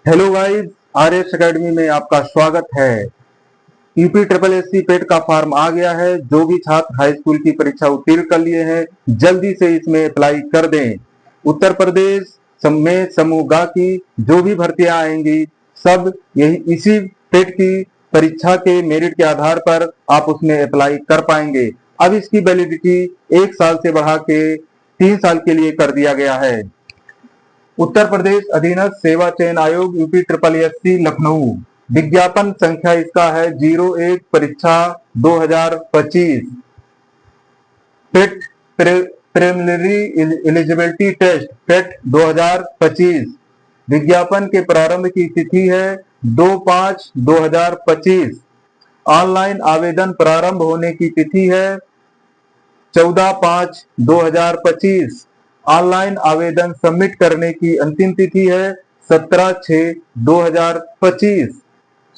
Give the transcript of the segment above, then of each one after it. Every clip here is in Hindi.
हेलो गाइस, आरएस एकेडमी में आपका स्वागत है। यूपी ट्रिपल एससी पेट का फॉर्म आ गया है। जो भी छात्र हाई स्कूल की परीक्षा उत्तीर्ण कर लिए हैं, जल्दी से इसमें अप्लाई कर दें। उत्तर प्रदेश में समूह ग की जो भी भर्तियां आएंगी, सब यही इसी पेट की परीक्षा के मेरिट के आधार पर आप उसमें अप्लाई कर पाएंगे। अब इसकी वैलिडिटी 1 साल से बढ़ा के 3 साल के लिए कर दिया गया है। उत्तर प्रदेश अधीनस्थ सेवा चयन आयोग यूपी ट्रिपल एससी लखनऊ, विज्ञापन संख्या इसका है 01 परीक्षा 2025। पेट प्रिलिमिनरी एलिजिबिलिटी टेस्ट पेट 2025। विज्ञापन के प्रारंभ की तिथि है 2/5/2025। ऑनलाइन आवेदन प्रारंभ होने की तिथि है 14/5/2025। ऑनलाइन आवेदन सबमिट करने की अंतिम तिथि है 17/6/2025।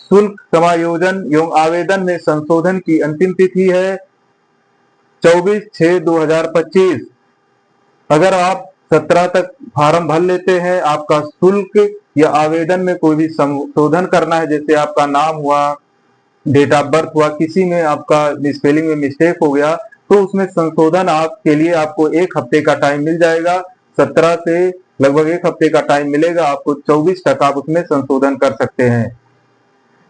शुल्क समायोजन एवं आवेदन में संशोधन की अंतिम तिथि है 24/6/2025। अगर आप 17 तक फॉर्म भर लेते हैं, आपका शुल्क या आवेदन में कोई भी संशोधन करना है, जैसे आपका नाम हुआ, डेट ऑफ बर्थ हुआ, किसी में आपका स्पेलिंग में मिस्टेक हो गया, तो उसमें संशोधन आपके लिए आपको 1 हफ्ते का टाइम मिल जाएगा। 17 से लगभग 1 हफ्ते का टाइम मिलेगा आपको। 24 तक आप उसमें संशोधन कर सकते हैं।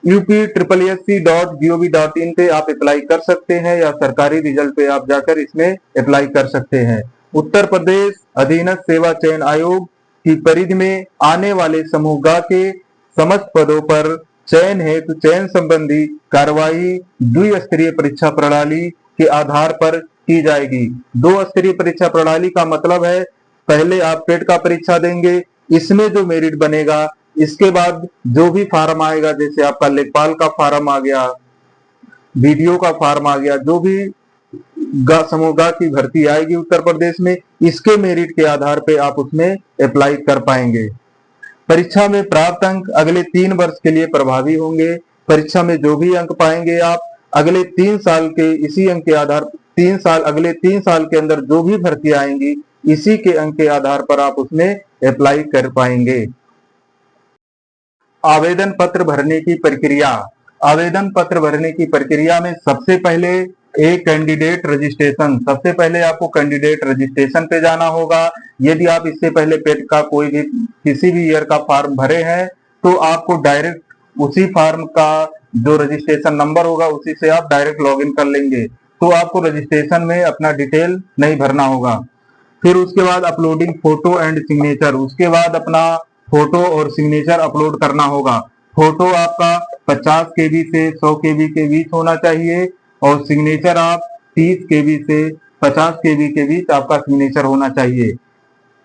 uptripplesc.gov.in पे आप अप्लाई कर सकते हैं या सरकारी रिजल्ट पे आप जाकर इसमें अप्लाई कर सकते हैं। उत्तर प्रदेश अधीनस्थ सेवा चयन आयोग की परिधि में आने वाले समूह ग के समस्त पदों पर चयन हेतु चयन संबंधी कार्रवाई द्विस्तरीय परीक्षा प्रणाली के आधार पर की जाएगी। 2 स्तरीय परीक्षा प्रणाली का मतलब है, पहले आप पेट का परीक्षा देंगे, इसमें जो मेरिट बनेगा, इसके बाद जो भी फॉर्म आएगा, जैसे आपका लेखपाल का फॉर्म आ गया, बीडीओ का फॉर्म आ गया, जो भी समूह ग की भर्ती आएगी उत्तर प्रदेश में, इसके मेरिट के आधार पे आप उसमें अप्लाई कर पाएंगे। परीक्षा में प्राप्त अंक अगले 3 वर्ष के लिए प्रभावी होंगे। परीक्षा में जो भी अंक पाएंगे आप अगले 3 साल के इसी अंक के आधार 3 साल अगले 3 साल के अंदर जो भी भर्ती आएंगी, इसी के अंक के आधार पर आप उसमें अप्लाई कर पाएंगे। आवेदन पत्र भरने की प्रक्रिया। आवेदन पत्र भरने की प्रक्रिया में सबसे पहले एक कैंडिडेट रजिस्ट्रेशन, सबसे पहले आपको कैंडिडेट रजिस्ट्रेशन पे जाना होगा। यदि आप इससे पहले पेट का कोई भी किसी भी ईयर का फॉर्म भरे हैं, तो आपको डायरेक्ट उसी फॉर्म का जो रजिस्ट्रेशन नंबर होगा, उसी से आप डायरेक्ट लॉगिन कर लेंगे। तो आपको रजिस्ट्रेशन में अपना डिटेल नहीं भरना होगा। फिर उसके बाद अपलोडिंग फोटो एंड सिग्नेचर, उसके बाद अपना फोटो और सिग्नेचर अपलोड करना होगा। फोटो आपका 50 केबी से 100 केबी के बीच होना चाहिए और सिग्नेचर आप 30 केबी से 50 केबी के बीच आपका सिग्नेचर होना चाहिए।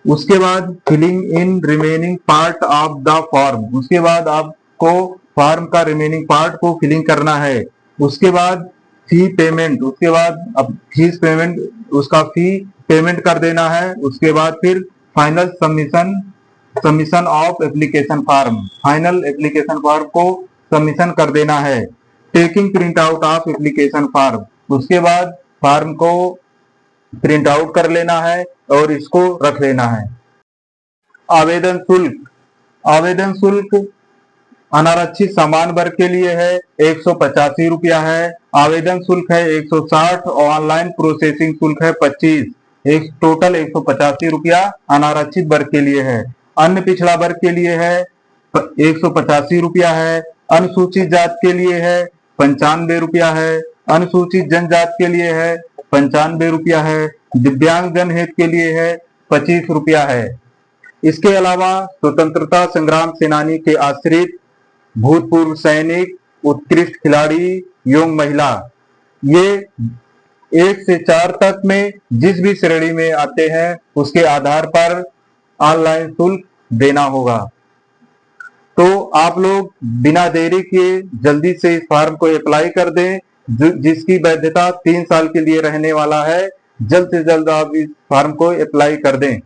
उसके बाद filling in remaining part of the form, उसके बाद आपको फॉर्म का रिमेनिंग पार्ट को फिलिंग करना है। उसके बाद फी पेमेंट, उसके बाद अब फीस पेमेंट, उसका फी पेमेंट कर देना है। उसके बाद फिर final submission of application form, final application form को सबमिशन कर देना है। Taking print out of application form, उसके बाद फॉर्म को प्रिंट आउट कर लेना है और इसको रख लेना है। आवेदन शुल्क, आवेदन शुल्क अनारक्षित सामान्य वर्ग के लिए है 185 रुपया है। आवेदन शुल्क है 160 और ऑनलाइन प्रोसेसिंग शुल्क है 25। एक टोटल 185 रुपया अनारक्षित वर्ग के लिए है। अन्य पिछड़ा वर्ग के लिए है 185 रुपया है। अनुसूचित जाति के लिए है 95 रुपया है। अनुसूचित जनजाति के लिए है 95 रुपया है। दिव्यांग जन हेतु के लिए है 25 रुपया है। इसके अलावा स्वतंत्रता संग्राम सेनानी के आश्रित, भूतपूर्व सैनिक, उत्कृष्ट खिलाड़ी एवं महिला, ये 1 से 4 तक में जिस भी श्रेणी में आते हैं, उसके आधार पर ऑनलाइन शुल्क देना होगा। तो आप लोग बिना देरी किए जल्दी से इस फॉर्म को अप्लाई कर दें, जिसकी वैधता 3 साल के लिए रहने वाला है। जल्द से जल्द आप इस फॉर्म को अप्लाई कर दें।